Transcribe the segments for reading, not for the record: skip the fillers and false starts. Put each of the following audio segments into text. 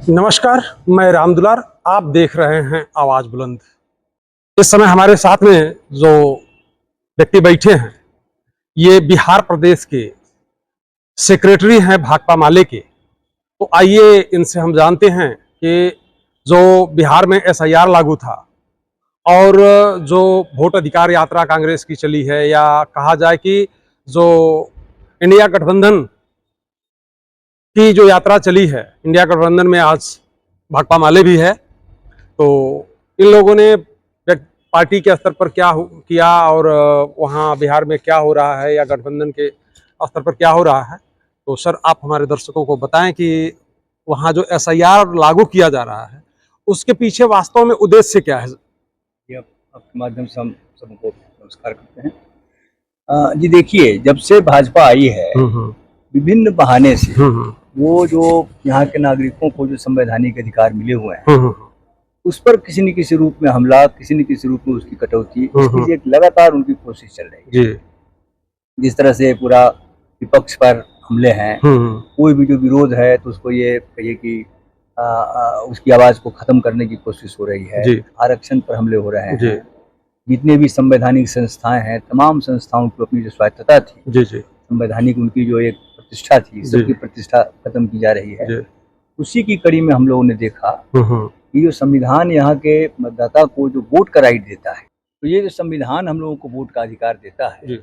नमस्कार, मैं राम दुलार। आप देख रहे हैं आवाज बुलंद। इस समय हमारे साथ में जो व्यक्ति बैठे हैं, ये बिहार प्रदेश के सेक्रेटरी हैं भाकपा माले के। तो आइए इनसे हम जानते हैं कि जो बिहार में एसआईआर लागू था और जो वोट अधिकार यात्रा कांग्रेस की चली है, या कहा जाए कि जो इंडिया गठबंधन की जो यात्रा चली है, इंडिया गठबंधन में आज भाकपा माले भी है। तो इन लोगों ने पार्टी के स्तर पर क्या किया और वहाँ बिहार में क्या हो रहा है, या गठबंधन के स्तर पर क्या हो रहा है, तो सर आप हमारे दर्शकों को बताएं कि वहाँ जो एसआईआर लागू किया जा रहा है उसके पीछे वास्तव में उद्देश्य क्या है। ये आपके माध्यम से हम सबको नमस्कार करते हैं। जी देखिए, जब से भाजपा आई है विभिन्न बहाने से वो जो यहाँ के नागरिकों को जो संवैधानिक अधिकार मिले हुए हैं उस पर किसी न किसी रूप में हमला, किसी न किसी रूप में उसकी कटौती, इसके लिए एक लगातार उनकी कोशिश चल रही है। जिस तरह से पूरा विपक्ष पर हमले हैं, कोई भी जो विरोध है तो उसको ये कहिए कि उसकी आवाज को खत्म करने की कोशिश हो रही है। आरक्षण पर हमले हो रहे हैं। जितने भी संवैधानिक संस्थाएं हैं, तमाम संस्थाओं की अपनी जो स्वायत्तता थी, संवैधानिक उनकी जो एक प्रतिष्ठा थी, सबकी प्रतिष्ठा खत्म की जा रही है। उसी की कड़ी में हम लोगों ने देखा कि जो संविधान यहाँ के मतदाता को जो वोट का राइट देता है, तो ये जो संविधान हम लोगों को वोट का अधिकार देता है,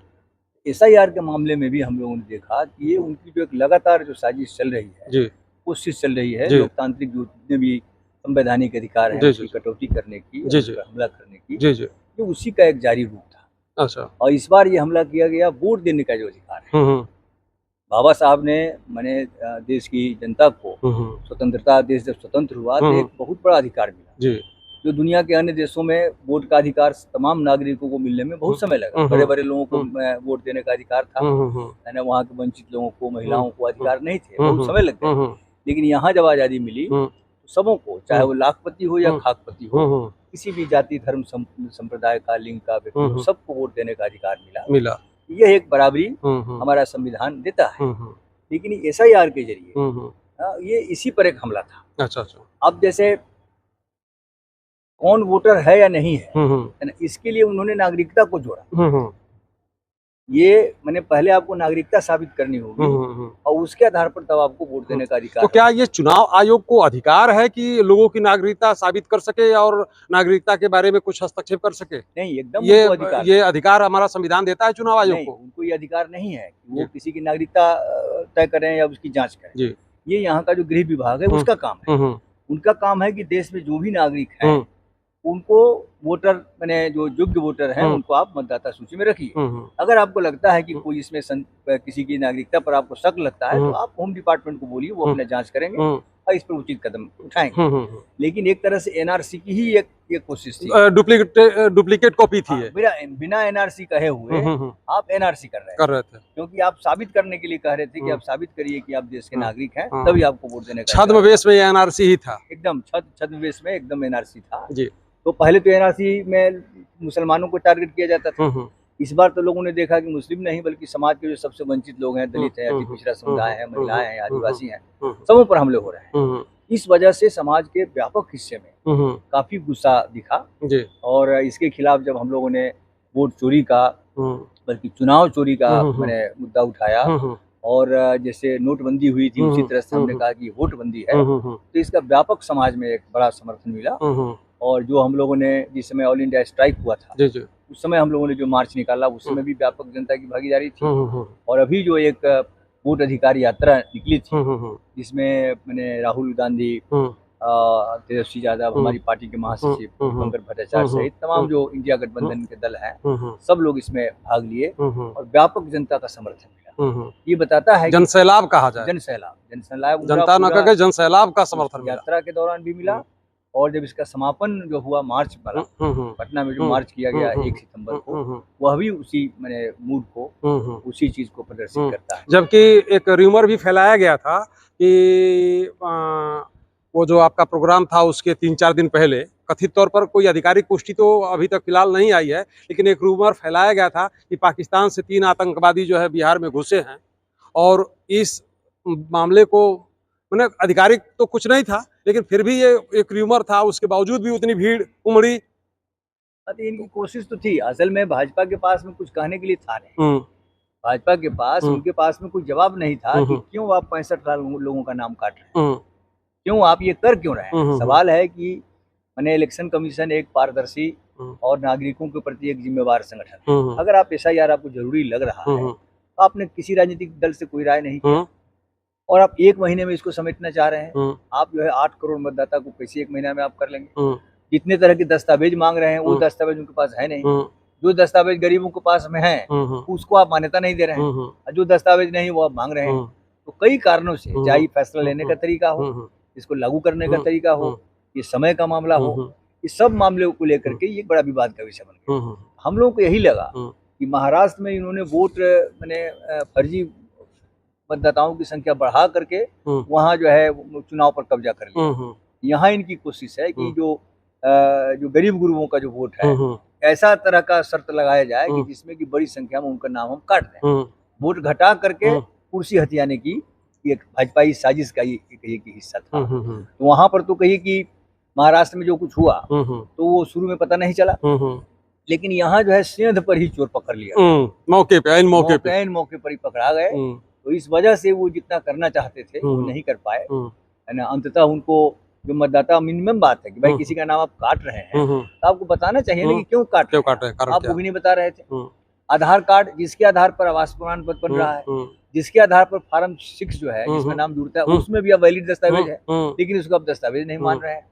एसआईआर के मामले में भी हम लोगों ने देखा कि ये उनकी जो एक लगातार जो साजिश चल रही है, कोशिश चल रही है लोकतांत्रिक जो जितने भी संवैधानिक अधिकार है उसकी कटौती करने की, हमला करने की, ये उसी का एक जारी रूप था। अच्छा। और इस बार ये हमला किया गया वोट देने का जो अधिकार है। बाबा साहब ने मैंने देश की जनता को स्वतंत्रता, देश जब स्वतंत्र हुआ तो एक बहुत बड़ा अधिकार मिला, जो दुनिया के अन्य देशों में वोट का अधिकार तमाम नागरिकों को मिलने में बहुत समय लगा। बड़े बड़े लोगों को वोट देने का अधिकार था, यानी वहाँ के वंचित लोगों को, महिलाओं को अधिकार नहीं थे, बहुत समय लग गया। लेकिन यहाँ जब आज़ादी मिली तो सबों को, चाहे वो लाखपति हो या खाकपति हो, किसी भी जाति, धर्म, संप्रदाय का, लिंग का व्यक्ति हो, सबको वोट देने का अधिकार मिला। यह एक बराबरी हमारा संविधान देता है। लेकिन एसआईआर के जरिए ये इसी पर एक हमला था। अच्छा। अब जैसे कौन वोटर है या नहीं है, इसके लिए उन्होंने नागरिकता को जोड़ा। ये मैंने पहले आपको नागरिकता साबित करनी होगी और उसके आधार पर तब आपको वोट देने का अधिकार। तो क्या ये चुनाव आयोग को अधिकार है कि लोगों की नागरिकता साबित कर सके और नागरिकता के बारे में कुछ हस्तक्षेप कर सके? नहीं, एकदम ये अधिकार हमारा संविधान देता है चुनाव आयोग को? उनको ये अधिकार नहीं है कि वो किसी की नागरिकता तय करें या उसकी जांच करें। ये यहाँ का जो गृह विभाग है उसका काम है। उनका काम है कि देश में जो भी नागरिक है उनको वोटर, मैंने जो योग्य वोटर हैं उनको आप मतदाता सूची में रखिए। अगर आपको लगता है कि कोई इसमें किसी की नागरिकता पर आपको शक लगता है तो आप होम डिपार्टमेंट को बोलिए, वो अपने जांच करेंगे और इस पर उचित कदम उठाएंगे। लेकिन एक तरह से एनआरसी की ही एक कोशिश थी, डुप्लीकेट कॉपी थी। बिना एनआरसी कहे हुए आप एनआरसी कर रहे थे, क्योंकि आप साबित करने के लिए कह रहे थे कि आप साबित करिए कि आप देश के नागरिक हैं, तभी आपको वोट देने का। छद्मवेश में एनआरसी ही था, एकदम छद्मवेश में एकदम एनआरसी था। तो पहले तो एनआरसी में मुसलमानों को टारगेट किया जाता था। इस बार तो लोगों ने देखा कि मुस्लिम नहीं बल्कि समाज के जो सबसे वंचित लोग हैं, दलित हैं, अति पिछड़ा समुदाय है, महिलाएं हैं, आदिवासी हैं, सबों पर हमले हो रहे हैं। इस वजह से समाज के व्यापक हिस्से में काफी गुस्सा दिखा और इसके खिलाफ जब हम लोगों ने वोट चोरी का, बल्कि चुनाव चोरी का मैंने मुद्दा उठाया और जैसे नोटबंदी हुई थी उसी तरह से हमने कहा कि वोटबंदी है, तो इसका व्यापक समाज में एक बड़ा समर्थन मिला। और जो हम लोगों ने जिस समय ऑल इंडिया स्ट्राइक हुआ था उस समय हम लोगों ने जो मार्च निकाला उस समय भी व्यापक जनता की भागीदारी थी। और अभी जो एक वोट अधिकार यात्रा निकली थी जिसमें मैंने राहुल गांधी, तेजस्वी यादव, हमारी पार्टी के महासचिव पंकज भट्टाचार्य सहित तमाम जो इंडिया गठबंधन के दल हैं, सब लोग इसमें भाग लिए और व्यापक जनता का समर्थन मिला। ये बताता है जनसैलाब कहा जाए, जनसैलाब जनता न कहकर जनसैलाब का समर्थन यात्रा के दौरान भी मिला। और जब इसका समापन जो हुआ मार्च वाला, पटना में जो मार्च किया गया 1 सितंबर को, वह भी उसी मैंने मूड को, उसी चीज को प्रदर्शित करता है। जबकि एक रूमर भी फैलाया गया था कि वो जो आपका प्रोग्राम था उसके 3-4 दिन पहले कथित तौर पर, कोई आधिकारिक पुष्टि तो अभी तक फिलहाल नहीं आई है, लेकिन एक रूमर फैलाया गया था कि पाकिस्तान से 3 आतंकवादी जो है बिहार में घुसे हैं और इस मामले को मैंने आधिकारिक तो कुछ नहीं था, लेकिन फिर भी ये एक र्यूमर था, उसके बावजूद भी उतनी भीड़ उमड़ी। इनकी कोशिश तो थी, असल में भाजपा के पास में कुछ कहने के लिए था नहीं। भाजपा के पास, उनके पास में कोई जवाब नहीं था कि क्यों आप 65 लाख लोगों का नाम काट रहे हैं, क्यों आप ये कर क्यों रहे हैं। सवाल है कि मैंने इलेक्शन कमीशन एक पारदर्शी और नागरिकों के प्रति एक जिम्मेवार संगठन है। अगर आप SIR आपको जरूरी लग रहा है तो आपने किसी राजनीतिक दल से कोई राय नहीं किया और आप 1 महीने में इसको समेटना चाह रहे हैं। आप जो है 8 करोड़ मतदाता को कैसे 1 महीना में आप कर लेंगे। जितने तरह के दस्तावेज मांग रहे हैं वो दस्तावेज उनके पास है नहीं। जो दस्तावेज गरीबों के पास में है उसको आप मान्यता नहीं दे रहे हैं, और जो दस्तावेज नहीं वो आप मांग रहे हैं। तो कई कारणों से, चाहे फैसला लेने का तरीका हो, इसको लागू करने का तरीका हो, ये समय का मामला हो, इस सब मामले को लेकर के ये बड़ा विवाद का विषय बन गया। हम लोगों को यही लगा कि महाराष्ट्र में इन्होंने वोट मैंने फर्जी मतदाताओं की संख्या बढ़ा करके वहाँ जो है चुनाव पर कब्जा कर लिया। यहाँ इनकी कोशिश है कि जो गरीब गुरुओं का जो वोट है ऐसा तरह का शर्त लगाया जाए कि जिसमें कि बड़ी संख्या में उनका नाम हम काट दें, वोट घटा करके कुर्सी हथियाने की एक भाजपाई साजिश का ये हिस्सा था। तो वहां पर तो कही कि महाराष्ट्र में जो कुछ हुआ तो वो शुरू में पता नहीं चला, लेकिन यहाँ जो है सेंध पर ही चोर पकड़ लिया, मौके पे, ऐन मौके पर ही पकड़ा गए। तो इस वजह से वो जितना करना चाहते थे वो नहीं कर पाए, है ना। अंततः उनको जो मतदाता, मिनिमम बात है कि भाई किसी का नाम आप काट रहे हैं तो आपको बताना चाहिए ना कि क्यों काट रहे हैं। आप वो भी नहीं बता रहे थे। आधार कार्ड जिसके आधार पर आवास प्रमाण पत्र बन रहा है, जिसके आधार पर फॉर्म 6 जो है जिसमें नाम जुड़ता है उसमें भी अब वैलिड दस्तावेज है, लेकिन उसको अब दस्तावेज नहीं मान रहे हैं।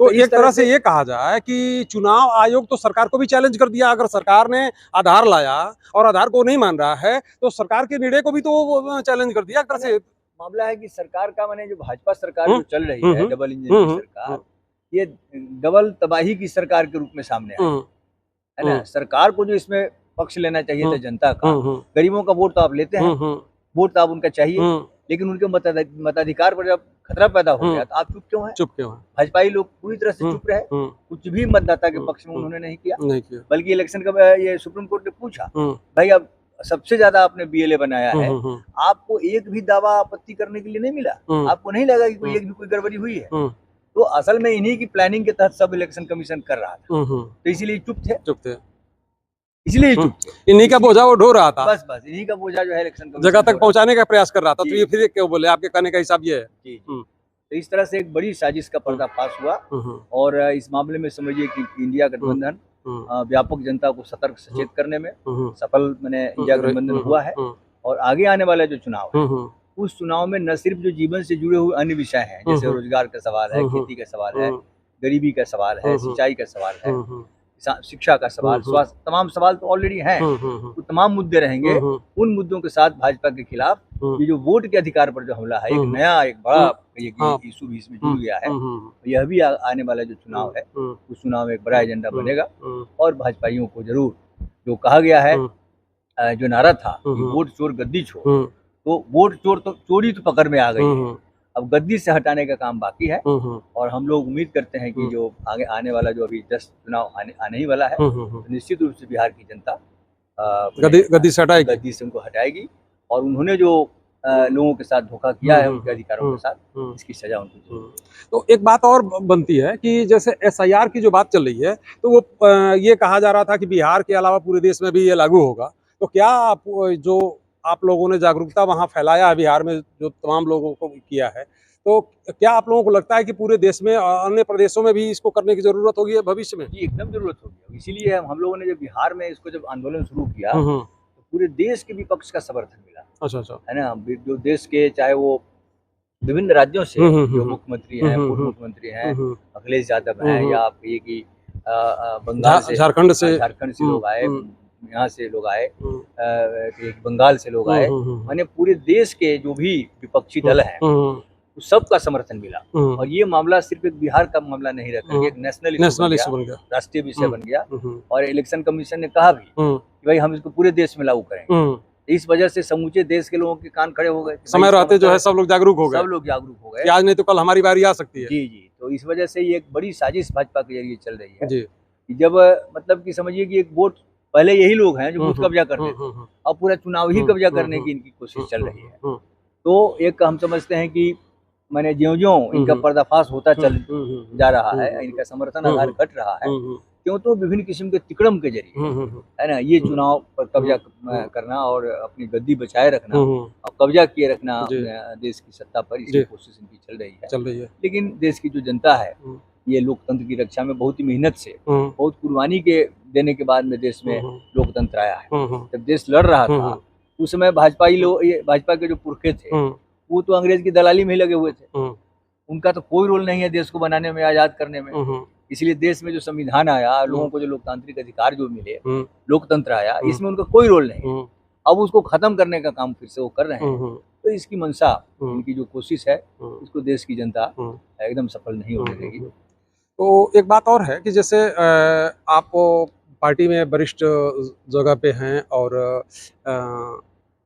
तो एक तरह से ये कहा जाए कि चुनाव आयोग तो सरकार को भी चैलेंज कर दिया। अगर सरकार ने आधार लाया और आधार को नहीं मान रहा है तो सरकार के निर्णय को भी तो चैलेंज कर दिया। एक तरह से मामला है कि सरकार का, माने जो भाजपा सरकार जो चल रही है, डबल इंजन की सरकार, ये डबल तबाही की सरकार के रूप में सामने आई है ना। सरकार को जो इसमें पक्ष लेना चाहिए था जनता का, गरीबों का वोट तो आप लेते हैं, वोट तो आप उनका चाहिए, लेकिन उनके मताधिकार पर जब खतरा पैदा हो गया तो आप चुप क्यों हैं? भाजपाई लोग पूरी तरह से चुप रहे, कुछ भी मतदाता के पक्ष में उन्होंने नहीं किया। बल्कि इलेक्शन का ये सुप्रीम कोर्ट ने पूछा, भाई अब सबसे ज्यादा आपने BLA बनाया है, आपको एक भी दावा आपत्ति करने के लिए नहीं मिला, आपको नहीं लगा कि कोई एक भी कोई गड़बड़ी हुई है? तो असल में इन्हीं की प्लानिंग के तहत सब इलेक्शन कमीशन कर रहा था, तो इसीलिए चुप थे, इसलिए चुप थे। इन्हीं का बोझा वो ढो रहा था, बस इन्हीं का बोझा जो है इलेक्शन जगह तक पहुंचाने का प्रयास कर रहा था। तो ये फिर क्यों बोले, आपके कहने का हिसाब ये है। जी। तो इस तरह से एक बड़ी साजिश का पर्दाफाश हुआ और इस मामले में समझिए कि इंडिया गठबंधन व्यापक जनता को सतर्क सचेत करने में सफल मैंने इंडिया गठबंधन हुआ है। और आगे आने वाला जो चुनाव है उस चुनाव में न सिर्फ जो जीवन से जुड़े हुए अन्य विषय हैं, जैसे रोजगार का सवाल है, खेती का सवाल है, गरीबी का सवाल है, सिंचाई का सवाल है, शिक्षा का सवाल, स्वास्थ्य, तमाम सवाल तो ऑलरेडी हैं, तो तमाम मुद्दे रहेंगे। उन मुद्दों के साथ भाजपा के खिलाफ ये जो वोट के अधिकार पर जो हमला है, एक नया, एक बड़ा इशू भी इसमें जुड़ गया है। यह भी आने वाला जो चुनाव है उस चुनाव में एक बड़ा एजेंडा बनेगा और भाजपाइयों को जरूर, जो कहा गया है, जो नारा था कि वोट चोर गद्दी छोड़, तो वोट चोर तो चोरी तो पकड़ में आ गई है, अब गद्दी से हटाने का काम बाकी है। और हम लोग उम्मीद करते हैं कि जो आगे आने वाला जो अभी 10 चुनाव आने ही वाला है, तो निश्चित रूप से बिहार की जनता गद्दी से हटाएगी, गद्दी से उनको हटाएगी। और उन्होंने जो लोगों के साथ धोखा किया है उनके अधिकारों के साथ, इसकी सजा उनको। तो एक बात और बनती है कि जैसे SIR की जो बात चल रही है, तो वो ये कहा जा रहा था कि बिहार के अलावा पूरे देश में भी ये लागू होगा। तो क्या आप लोगों ने जागरूकता वहाँ फैलाया है बिहार में, जो तमाम लोगों को किया है, तो क्या आप लोगों को लगता है कि पूरे देश में, अन्य प्रदेशों में भी इसको करने की जरूरत होगी भविष्य में? जी, एकदम जरूरत होगी। इसीलिए हम लोगों ने जब बिहार में इसको जब आंदोलन शुरू किया तो पूरे देश के विपक्ष का समर्थन मिला। अच्छा, है ना। जो देश के, चाहे वो विभिन्न राज्यों से जो मुख्यमंत्री हैं, पूर्व मुख्यमंत्री हैं, अखिलेश यादव हैं, या आप कहिए कि बंगाल से, झारखंड से लोग आए, यहाँ से लोग आए, बंगाल से लोग आए, माने पूरे देश के जो भी विपक्षी दल हैं सबका समर्थन मिला। और ये मामला सिर्फ एक बिहार का मामला नहीं रहता, एक नेशनल इशू बन गया, राष्ट्रीय विषय बन गया। और इलेक्शन कमीशन ने कहा भी कि भाई हम इसको पूरे देश में लागू करेंगे। इस वजह से समूचे देश के लोगों के कान खड़े हो गए, समय रहते जो है सब लोग जागरूक हो गए, आज नहीं तो कल हमारी बारी आ सकती है। जी। तो इस वजह से ये एक बड़ी साजिश भाजपा के जरिए चल रही है जी। जब मतलब कि समझिए कि एक वोट, पहले यही लोग हैं जो बूथ कब्जा करते थे, अब पूरा चुनाव ही कब्जा करने की इनकी कोशिश चल रही है। तो एक हम समझते हैं कि मैंने ज्यों-ज्यों इनका पर्दाफाश होता चल जा रहा है, हम्म, इनका समर्थन आधार घट रहा है, हम्म, क्यों तो विभिन्न किस्म के तिकड़म के जरिए, है ना, ये चुनाव पर कब्जा करना और अपनी गद्दी बचाए रखना और कब्जा किए रखना जी। देश की सत्ता पर, इसकी जी। कोशिश इनकी चल रही है। चल रही है। लेकिन देश की जो जनता है, ये लोकतंत्र की रक्षा में बहुत ही मेहनत से, हम्म, बहुत कुर्बानी के देने के बाद में देश में लोकतंत्र आया है। जब देश लड़ रहा था, उस समय भाजपा के जो पुरखे थे, वो तो अंग्रेज की दलाली में ही लगे हुए थे। उनका तो कोई रोल नहीं है देश को बनाने में, आजाद करने में। इसलिए देश में जो संविधान आया, लोगों को जो लोकतांत्रिक अधिकार जो मिले, लोकतंत्र आया, इसमें उनका कोई रोल नहीं है। अब उसको खत्म करने का काम फिर से वो कर रहे हैं। तो इसकी मंशा, इनकी जो कोशिश है, इसको देश की जनता एकदम सफल नहीं होने देगी। तो एक बात और है कि जैसे आप पार्टी में वरिष्ठ जगह पे हैं और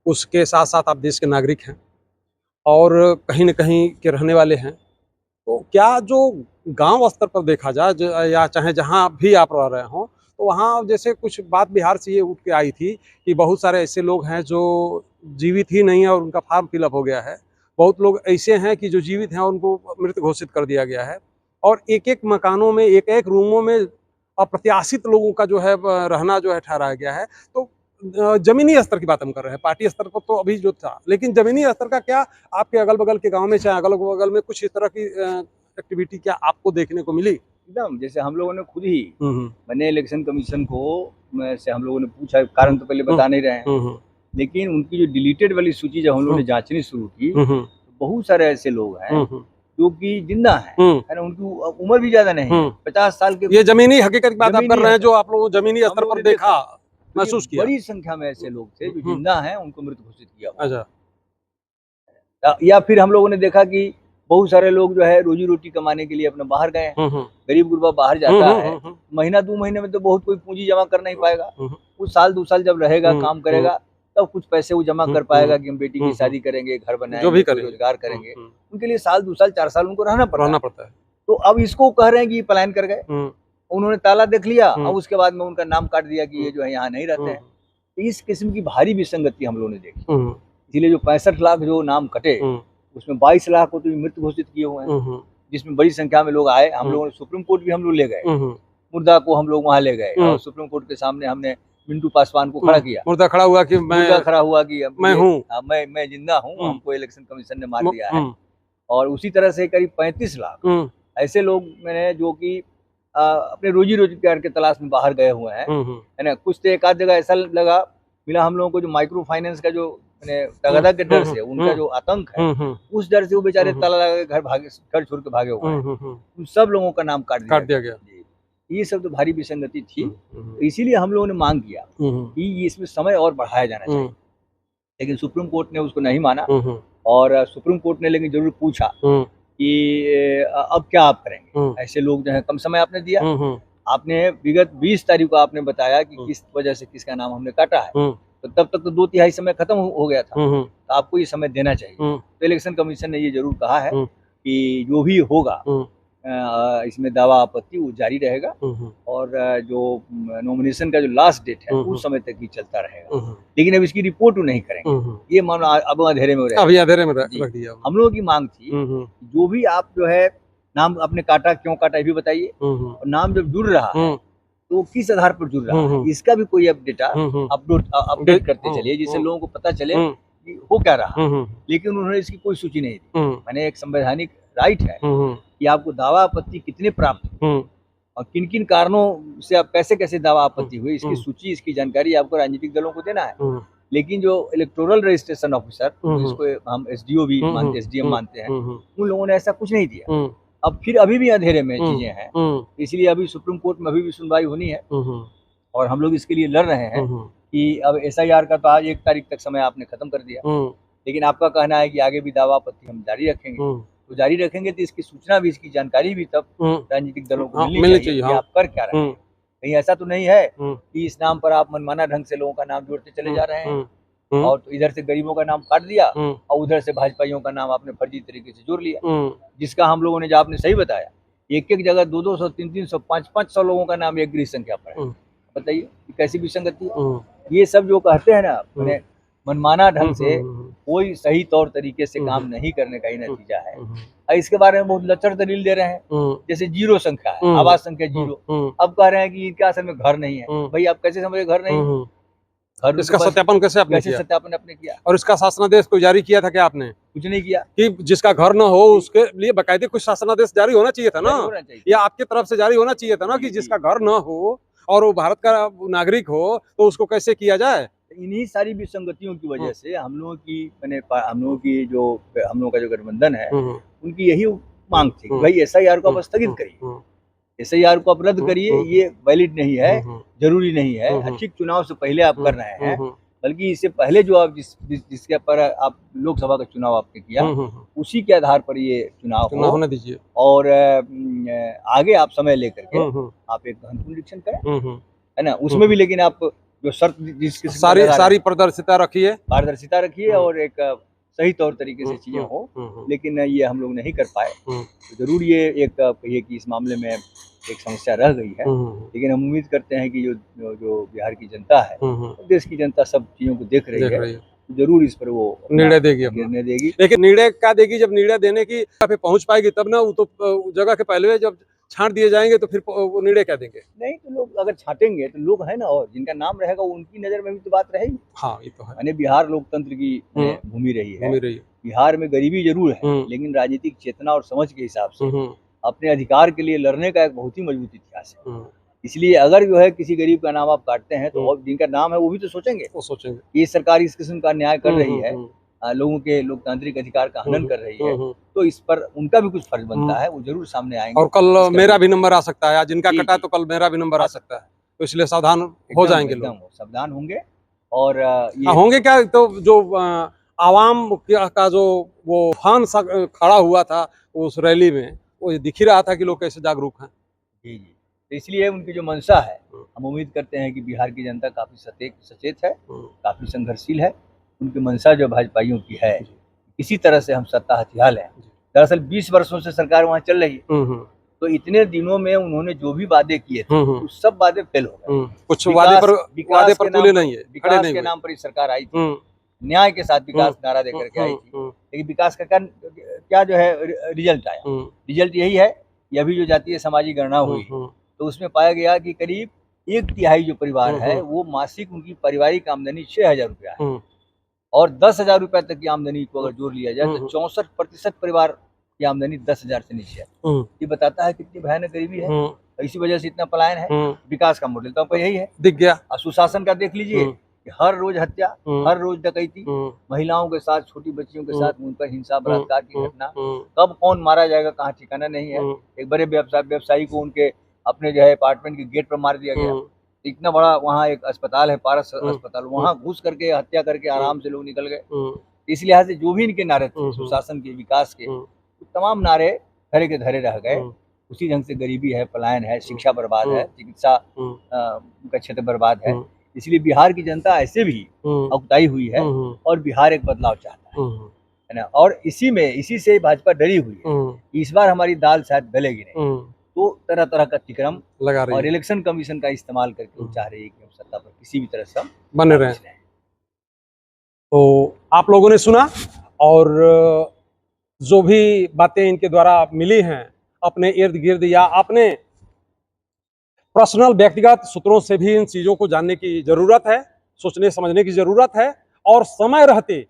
उसके साथ साथ आप देश के नागरिक हैं और कहीं न कहीं के रहने वाले हैं। तो क्या जो गांव स्तर पर देखा जाए या चाहे जहां भी आप रह रहे हों, तो वहां जैसे कुछ बात बिहार से ये उठ के आई थी कि बहुत सारे ऐसे लोग हैं जो जीवित ही नहीं है और उनका फॉर्म फिलअप हो गया है। बहुत लोग ऐसे हैं कि जो जीवित हैं उनको मृत घोषित कर दिया गया है और एक-एक मकानों में, एक-एक रूमों में अप्रत्याशित लोगों का जो है रहना जो है ठहराया गया है। तो ज़मीनी स्तर की बात हम कर रहे हैं, पार्टी स्तर पर तो अभी जो था, लेकिन ज़मीनी स्तर का क्या आपके अगल-बगल के गाँव में, चाहे अगल-बगल में कुछ इस तरह की एक्टिविटी क्या आपको देखने को मिली? एकदम, जैसे हम लोगों ने खुद ही, मैंने इलेक्शन कमीशन को में से हम लोगों ने पूछा, कारण तो पहले बता नहीं रहे हैं, लेकिन उनकी जो डिलीटेड वाली सूची जब हम लोगों ने जांचनी शुरू की, तो बहुत सारे ऐसे लोग हैं जो कि जिंदा हैं, है ना, उनकी उम्र भी ज्यादा नहीं है, 50 साल के। ये जमीनी हकीकत की बात आप कर रहे हैं, जो आप लोगों जमीनी स्तर पर देखा, महसूस किया। बड़ी संख्या में ऐसे लोग थे जो जिंदा हैं, उनको मृत घोषित किया। अच्छा। या फिर हम लोगों ने देखा कि बहुत सारे लोग जो है रोजी रोटी कमाने के लिए अपने बाहर गए हैं। गरीब गुरबा बाहर जाता है, महीना 2 महीने में तो बहुत कोई पूंजी जमा कर नहीं पाएगा। कुछ साल 2 साल जब रहेगा, काम करेगा, तब कुछ पैसे वो जमा कर पाएगा कि हम बेटी की शादी करेंगे, घर बनाएंगे, रोजगार करेंगे। उनके लिए साल 2 साल 4 साल उनको रहना पड़ता है। तो अब इसको कह रहे हैं कि पलायन कर गए, उन्होंने ताला देख लिया और उसके बाद में उनका नाम काट दिया कि ये जो है यहाँ नहीं रहते हैं। इस किस्म की भारी विसंगति हम लोगों ने देखी। इसलिए जो 65 लाख जो नाम कटे, उसमें 22 लाख को तो मृत घोषित किए हुए हैं, जिसमें बड़ी संख्या में लोग आए। हम लोगों ने सुप्रीम कोर्ट भी हम लोग ले गए, मुर्दा को हम लोग वहाँ ले गए और सुप्रीम कोर्ट के सामने हमने मिंटू पासवान को खड़ा किया। मुर्दा खड़ा हुआ कि मैं हूँ, मैं जिंदा हूँ, हमको इलेक्शन कमीशन ने मार दिया है। और उसी तरह से करीब 35 लाख ऐसे लोग मैंने जो कि अपने रोजी रोजगार के तलाश में बाहर गए हुए हैं, है ना। कुछ तो एक आध जगह ऐसा मिला हम लोगों को जो माइक्रो फाइनेंस का जो तगादा के डर से, उनका जो आतंक है, उस डर से वो बेचारे ताला लगा घर छोड़ के भागे हुए हैं। उन सब लोगों का नाम काट दिया गया। ये सब तो भारी विसंगति थी। इसीलिए हम लोगों ने मांग किया कि इसमें समय और बढ़ाया जाना चाहिए, लेकिन सुप्रीम कोर्ट ने उसको नहीं माना। और सुप्रीम कोर्ट ने लेकिन जरूर पूछा कि अब क्या आप करेंगे, ऐसे लोग जो है कम समय आपने दिया, आपने विगत 20 तारीख को आपने बताया कि किस वजह से किसका नाम हमने काटा है, तो तब तक तो 2/3 समय खत्म हो गया था, तो आपको ये समय देना चाहिए। तो इलेक्शन कमीशन ने ये जरूर कहा है कि जो भी होगा इसमें दावा आपत्ति वो जारी रहेगा और जो नॉमिनेशन का जो लास्ट डेट है उस समय तक ही चलता रहेगा, लेकिन अब इसकी रिपोर्ट नहीं करेंगे। ये मामला अब अंधेरे में अभी अंधेरे में रख दिया। हम लोगों की मांग थी जो भी आप जो है नाम अपने काटा, क्यों काटा ये भी बताइए, और नाम जब जुड़ रहा है तो किस आधार पर जुड़ रहा है, इसका भी कोई अपडेट करते चलिए, जिससे लोगों को पता चले कि हो क्या रहा। लेकिन उन्होंने इसकी कोई सूची नहीं दी। मैंने एक संवैधानिक राइट है कि आपको दावा आपत्ति कितने प्राप्त हुए और किन किन कारणों से आप कैसे दावा आपत्ति हुई, इसकी सूची, इसकी जानकारी आपको राजनीतिक दलों को देना है। लेकिन जो इलेक्टोरल रजिस्ट्रेशन ऑफिसर, जिसको हम SDO भी मानते, SDM मानते हैं, उन लोगों ने ऐसा कुछ नहीं दिया। अब फिर अभी भी अंधेरे में चीजें हैं, इसलिए अभी सुप्रीम कोर्ट में अभी भी सुनवाई होनी है और हम लोग इसके लिए लड़ रहे हैं कि अब SIR का तो आज 1 तारीख तक समय आपने खत्म कर दिया, लेकिन आपका कहना है कि आगे भी दावा आपत्ति हम जारी रखेंगे। तो जारी रखेंगे तो इसकी सूचना भी, इसकी जानकारी भी तब राजनीतिक दलों को मिलनी चाहिए कि आप कर क्या रहे हैं। कहीं ऐसा तो नहीं है कि इस नाम पर आप मनमाना ढंग से लोगों का नाम जोड़ते चले जा रहे हैं और तो इधर से गरीबों का नाम काट दिया और उधर से भाजपाइयों का नाम आपने फर्जी तरीके से जोड़ लिया, जिसका हम लोगों ने, जो आपने सही बताया, एक जगह 200, 300, 500 लोगों का नाम एक गृह संख्या पर है। बताइए कैसी विसंगति है। ये सब जो कहते हैं ना, मनमाना ढंग से कोई सही तौर तरीके से काम नहीं करने का ही नतीजा है। और इसके बारे में बहुत लचर दलील दे रहे हैं, जैसे जीरो संख्या है, आवास संख्या जीरो। अब कह रहे हैं कि इनके असल में घर नहीं है। भाई आप कैसे समझे घर नहीं है? घर इसका सत्यापन कैसे आपने किया? सत्यापन आपने किया? और इसका शासनादेश कोई जारी किया था क्या आपने? कुछ नहीं किया कि जिसका घर न हो उसके लिए बाकायदे कुछ शासनादेश जारी होना चाहिए था ना, या आपकी तरफ से जारी होना चाहिए था ना कि जिसका घर न हो और वो भारत का नागरिक हो तो उसको कैसे किया जाए। इन्हीं सारी विसंगतियों की वजह से हम लोगों की जो हम लोगों का जो गठबंधन है उनकी यही मांग थी कि भाई SIR को आप स्थगित करिए, SIR को आप रद्द करिए, ये वैलिड नहीं है, जरूरी नहीं है, अच्छी चुनाव से पहले आप कर रहे हैं, बल्कि इससे पहले जो आप जिसके पर आप लोकसभा का चुनाव आपने किया उसी के आधार पर ये चुनाव होने दीजिए और आगे आप समय लेकर के आप एक गहन निरीक्षण करें, है ना, उसमें भी लेकिन आप जो शर्त जिसकी सारी पारदर्शिता रखिए और एक सही तौर तरीके से चीजें हो, लेकिन ये हम लोग नहीं कर पाए। तो जरूर ये एक कहिए कि इस मामले में एक समस्या रह गई है, लेकिन हम उम्मीद करते हैं कि जो बिहार की जनता है, देश की जनता सब चीजों को देख रही है, तो जरूर इस पर वो निर्णय देगी। लेकिन निर्णय क्या देगी? जब निर्णय देने की पे पहुंच पाएगी तब ना, वो तो जगह के पहले जब छांट दिए जाएंगे तो फिर वो निर्णय क्या देंगे? नहीं तो लोग अगर छाटेंगे तो लोग है ना, और जिनका नाम रहेगा उनकी नजर में भी तो बात रहेगी। हाँ ये तो है। यानी बिहार लोकतंत्र की भूमि रही है। बिहार में गरीबी जरूर है, लेकिन राजनीतिक चेतना और समझ के हिसाब से अपने अधिकार के लिए लड़ने का एक बहुत ही मजबूत इतिहास है। इसलिए अगर जो है किसी गरीब का नाम आप काटते हैं तो जिनका नाम है वो भी तो सोचेंगे ये सरकार इस किस्म का न्याय कर रही है, लोगों के लोकतांत्रिक अधिकार का हनन कर रही है, तो इस पर उनका भी कुछ फर्ज बनता है, वो जरूर सामने आएंगे। और कल मेरा भी नंबर आ सकता है, आज जिनका कटा तो कल मेरा भी नंबर आ सकता है, तो इसलिए सावधान हो जाएंगे लोग, सावधान होंगे। और होंगे क्या, तो जो आवाम का जो वो फान खड़ा हुआ था उस रैली में, वो दिख ही रहा था कि लोग कैसे जागरूक हैं। जी, तो इसलिए उनकी जो मंशा है, हम उम्मीद करते हैं कि बिहार की जनता काफी सचेत है, काफी संघर्षशील है। उनकी मंशा जो भाजपाइयों की है, इसी तरह से हम सत्ता हथिया लें। दरअसल 20 वर्षों से सरकार वहाँ चल रही है, तो इतने दिनों में उन्होंने जो भी वादे किए थे वो सब वादे फेल हो गए। कुछ वादे पर तुले नहीं है, विकास के नाम पर ही सरकार आई थी, न्याय के साथ विकास नारा देकर के आई थी, लेकिन विकास का क्या जो है रिजल्ट आया? रिजल्ट यही है कि अभी जो जातीय सामाजिक गणना हुई तो उसमें पाया गया कि करीब 1/3 जो परिवार है वो मासिक उनकी पारिवारिक आमदनी 6,000 रुपया है, और 10,000 रुपए तक की आमदनी को अगर जोड़ लिया जाए तो 64% परिवार की आमदनी 10,000 से नीचे है। ये बताता है कितनी भयानक गरीबी है, इसी वजह से इतना पलायन है। विकास का मॉडल तो आपको यही है, दिख गया। सुशासन का देख लीजिए कि हर रोज हत्या, हर रोज डकैती, महिलाओं के साथ, छोटी बच्चियों के साथ उन पर हिंसा बलात्कार की घटना, कब कौन मारा जाएगा कहाँ ठिकाना नहीं है। एक बड़े व्यवसायी को उनके अपने जो है अपार्टमेंट के गेट पर मार दिया गया। इतना बड़ा वहाँ एक अस्पताल है, पारस अस्पताल, वहाँ घुस करके हत्या करके आराम से लोग निकल गए। इस लिहाज से जो भी इनके नारे थे सुशासन के, विकास के, तमाम नारे धरे के धरे रह गए। उसी ढंग से गरीबी है, पलायन है, शिक्षा बर्बाद है, चिकित्सा का क्षेत्र बर्बाद है। इसलिए बिहार की जनता ऐसे भी अकुताई हुई है और बिहार एक बदलाव चाहता है ना, और इसी से भाजपा डरी हुई है। इस बार हमारी दाल शायद गलेगी नहीं, तो तरह तरह का तिक्रम लगा रही और इलेक्शन कमीशन का इस्तेमाल करके वो चाह रही है कि हम सत्ता पर किसी भी तरह से बने रहे। तो आप लोगों ने सुना, और जो भी बातें इनके द्वारा मिली हैं अपने इर्द गिर्द या अपने पर्सनल व्यक्तिगत सूत्रों से भी इन चीज़ों को जानने की ज़रूरत है, सोचने समझने की ज़रूरत है, और समय रहते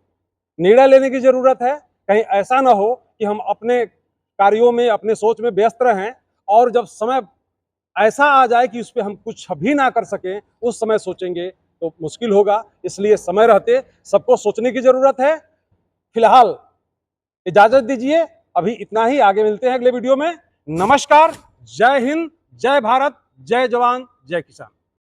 निर्णय लेने की ज़रूरत है। कहीं ऐसा ना हो कि हम अपने कार्यों में, अपने सोच में व्यस्त रहें, और जब समय ऐसा आ जाए कि उस पर हम कुछ भी ना कर सकें, उस समय सोचेंगे तो मुश्किल होगा। इसलिए समय रहते सबको सोचने की ज़रूरत है। फिलहाल इजाज़त दीजिए, अभी इतना ही, आगे मिलते हैं अगले वीडियो में। नमस्कार, जय हिंद, जय भारत, जय जवान, जय किसान।